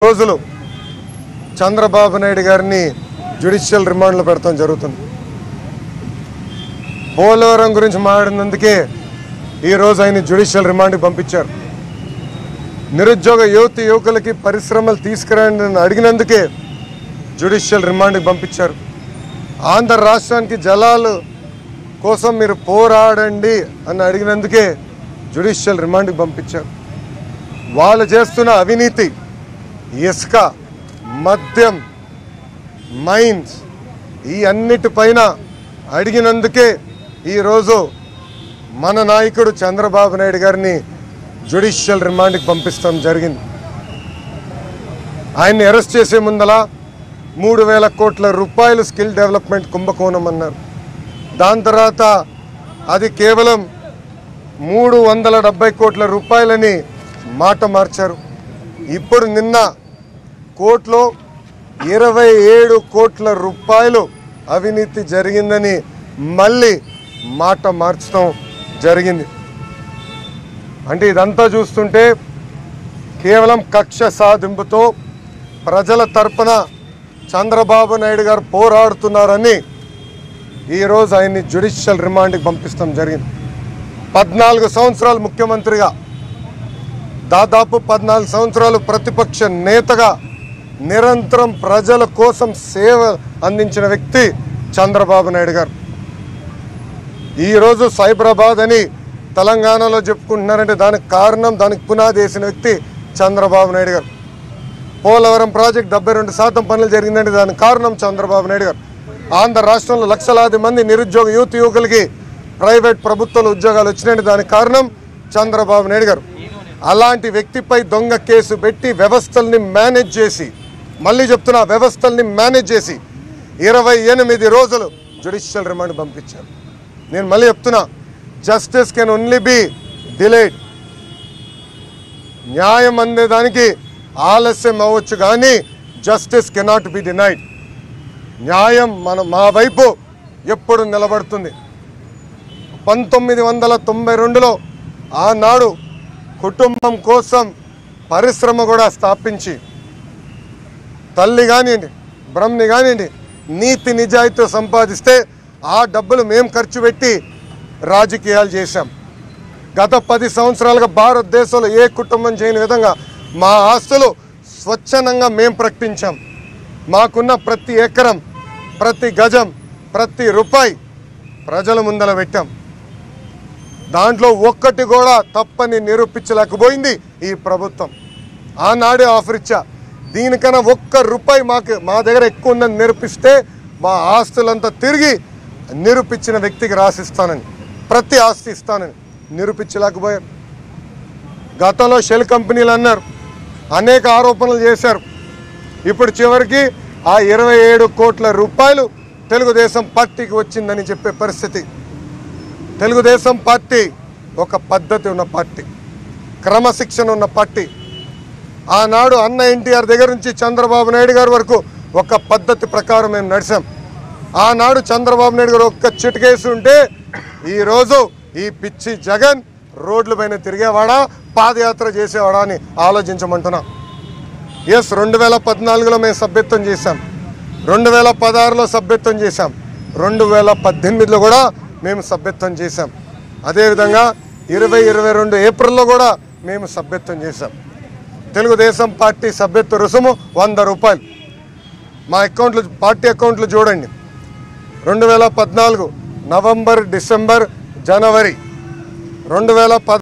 రోజులు చంద్రబాబు నాయుడు గారిని జ్యుడిషియల్ రిమాండ్లో పెడతాం జరుగుతుంది. పోలవరం గురించి మాట్లాడినందుకే ఈరోజు ఆయన జ్యుడిషియల్ రిమాండ్కి పంపించారు. నిరుద్యోగ యువకులకి పరిశ్రమలు తీసుకురండి అడిగినందుకే జ్యుడిషియల్ రిమాండ్కి పంపించారు. ఆంధ్ర రాష్ట్రానికి జలాలు కోసం మీరు పోరాడండి అని అడిగినందుకే జ్యుడిషియల్ రిమాండ్కి పంపించారు. వాళ్ళు చేస్తున్న అవినీతి, ఇసుక, మద్యం, మైన్స్ ఈ అన్నిటిపైన అడిగినందుకే ఈరోజు మన నాయకుడు చంద్రబాబు నాయుడు గారిని జ్యుడిషియల్ రిమాండ్కి పంపిస్తాం జరిగింది. ఆయన్ని అరెస్ట్ చేసే ముందల 3,000 కోట్ల రూపాయలు స్కిల్ డెవలప్మెంట్ కుంభకోణం అన్నారు. దాని తర్వాత అది కేవలం 370 కోట్ల రూపాయలని మాట మార్చారు. ఇప్పుడు నిన్న కోర్టులో 27 కోట్ల రూపాయలు అవినీతి జరిగిందని మళ్ళీ మాట మార్చడం జరిగింది. అంటే ఇదంతా చూస్తుంటే కేవలం కక్ష సాధింపుతో ప్రజల తరపున చంద్రబాబు నాయుడు గారు పోరాడుతున్నారని ఈరోజు ఆయన్ని జ్యుడిషియల్ రిమాండ్కి పంపిస్తాం జరిగింది. 14 సంవత్సరాలు ముఖ్యమంత్రిగా, దాదాపు 14 సంవత్సరాలు ప్రతిపక్ష నేతగా నిరంతరం ప్రజల కోసం సేవ అందించిన వ్యక్తి చంద్రబాబు నాయుడు గారు. ఈరోజు సైబరాబాద్ అని తెలంగాణలో చెప్పుకుంటున్నారంటే దానికి కారణం, దానికి పునాది వేసిన వ్యక్తి చంద్రబాబు నాయుడు గారు. పోలవరం ప్రాజెక్ట్ 72% పనులు జరిగిందంటే దానికి కారణం చంద్రబాబు నాయుడు గారు. ఆంధ్ర రాష్ట్రంలో లక్షలాది మంది నిరుద్యోగ యువకులకి ప్రైవేట్ ప్రభుత్వాల ఉద్యోగాలు వచ్చినాయంటే దానికి కారణం చంద్రబాబు నాయుడు గారు. అలాంటి వ్యక్తిపై దొంగ కేసు పెట్టి వ్యవస్థల్ని మేనేజ్ చేసి, మళ్ళీ చెప్తున్నా, వ్యవస్థల్ని మేనేజ్ చేసి 28 రోజులు జ్యుడిషియల్ రిమాండ్ పంపించారు. నేను మళ్ళీ చెప్తున్నా, justice can only B delayed. న్యాయం అందేదానికి ఆలస్యం అవ్వచ్చు కానీ జస్టిస్ కెనాట్ బి డినైడ్. న్యాయం మా వైపు ఎప్పుడు నిలబడుతుంది. 1992లో ఆనాడు కుటుంబం కోసం పరిశ్రమ కూడా స్థాపించి, తల్లి కానివ్వండి, బ్రహ్మని కానివ్వండి, నీతి నిజాయితీతో సంపాదిస్తే ఆ డబ్బులు మేము ఖర్చు పెట్టి రాజకీయాలు చేశాం. గత 10 సంవత్సరాలుగా భారతదేశంలో ఏ కుటుంబం చేయని విధంగా మా ఆస్తులు స్వచ్ఛందంగా మేము ప్రకటించాం. మాకున్న ప్రతి ఎకరం, ప్రతి గజం, ప్రతి రూపాయి ప్రజల ముందర పెట్టాం. దాంట్లో ఒక్కటి కూడా తప్పని నిరూపించలేకపోయింది ఈ ప్రభుత్వం. ఆనాడే ఆఫర్ ఇచ్చా, దీనికన్నా 1 రూపాయి మా దగ్గర ఎక్కువ ఉందని నిరూపిస్తే మా ఆస్తులంతా తిరిగి నిరూపించిన వ్యక్తికి రాసిస్తానని, ప్రతి ఆస్తి ఇస్తానని నిరూపించలేకపోయారు. గతంలో షెల్ కంపెనీలు అన్నారు, అనేక ఆరోపణలు చేశారు. ఇప్పుడు చివరికి ఆ 27 కోట్ల రూపాయలు తెలుగుదేశం పార్టీకి వచ్చిందని చెప్పే పరిస్థితి. తెలుగుదేశం పార్టీ ఒక పద్ధతి ఉన్న పార్టీ, క్రమశిక్షణ ఉన్న పార్టీ. ఆనాడు అన్న ఎన్టీఆర్ దగ్గర నుంచి చంద్రబాబు నాయుడు గారి వరకు ఒక పద్ధతి ప్రకారం మేము నడిచాం. ఆనాడు చంద్రబాబు నాయుడు గారు ఒక్క చిటికేసి ఉంటే ఈరోజు ఈ పిచ్చి జగన్ రోడ్ల పైన తిరిగేవాడా, పాదయాత్ర చేసేవాడా అని ఆలోచించమంటున్నా. ఎస్, 2014లో మేము సభ్యత్వం చేశాం, 2016లో సభ్యత్వం చేశాం, 2018లో కూడా మేము సభ్యత్వం చేశాం. అదేవిధంగా 2022 ఏప్రిల్లో కూడా మేము సభ్యత్వం చేశాం. తెలుగుదేశం పార్టీ సభ్యత్వ రుసుము 100 రూపాయలు. మా అకౌంట్లు, పార్టీ అకౌంట్లు చూడండి. 2014 నవంబర్, డిసెంబర్, జనవరి 2010